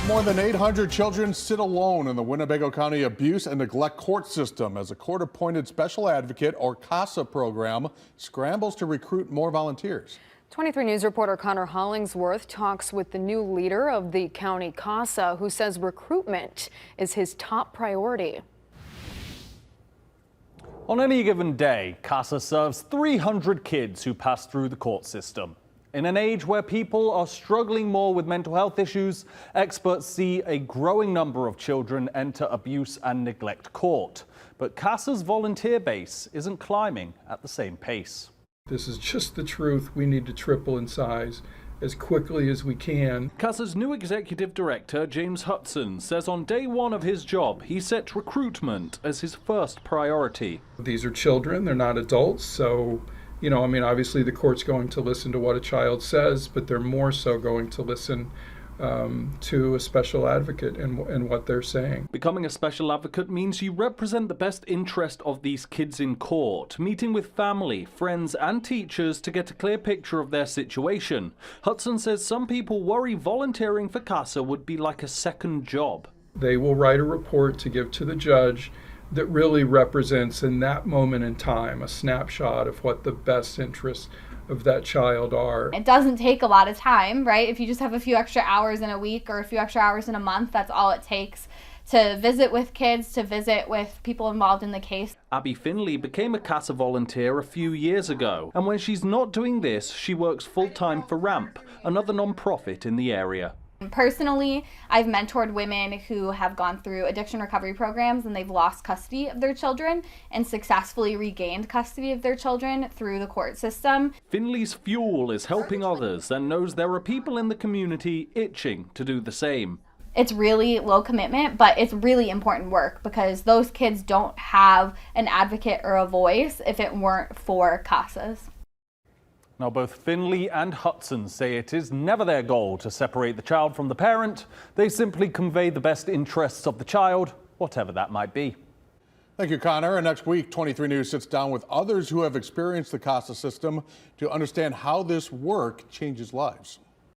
More than 800 children sit alone in the Winnebago County Abuse and Neglect Court System as a court-appointed special advocate, or Casa program, scrambles to recruit more volunteers. 23 News reporter Connor Hollingsworth talks with the new leader of the county Casa, who says recruitment is his top priority. On any given day, Casa serves 300 kids who pass through the court system. In an age where people are struggling more with mental health issues, experts see a growing number of children enter abuse and neglect court. But Casa's volunteer base isn't climbing at the same pace. This is just the truth. We need to triple in size as quickly as we can. Casa's new executive director, James Hudson, says on day one of his job, he set recruitment as his first priority. These are children, they're not adults, so obviously the court's going to listen to what a child says, but they're more so going to listen to a special advocate and what they're saying. Becoming a special advocate means you represent the best interest of these kids in court, meeting with family, friends and teachers to get a clear picture of their situation. Hudson says some people worry volunteering for Casa would be like a second job. They will write a report to give to the judge that really represents in that moment in time a snapshot of what the best interests of that child are. It doesn't take a lot of time, right? If you just have a few extra hours in a week or a few extra hours in a month, that's all it takes to visit with kids, to visit with people involved in the case. Abby Finley became a Casa volunteer a few years ago, and when she's not doing this, she works full-time for RAMP, another non-profit in the area. Personally, I've mentored women who have gone through addiction recovery programs and they've lost custody of their children and successfully regained custody of their children through the court system. Finley's fuel is helping others and knows there are people in the community itching to do the same. It's really low commitment, but it's really important work because those kids don't have an advocate or a voice if it weren't for Casas. Now, both Finley and Hudson say it is never their goal to separate the child from the parent. They simply convey the best interests of the child, whatever that might be. Thank you, Connor. And next week, 23 News sits down with others who have experienced the Casa system to understand how this work changes lives.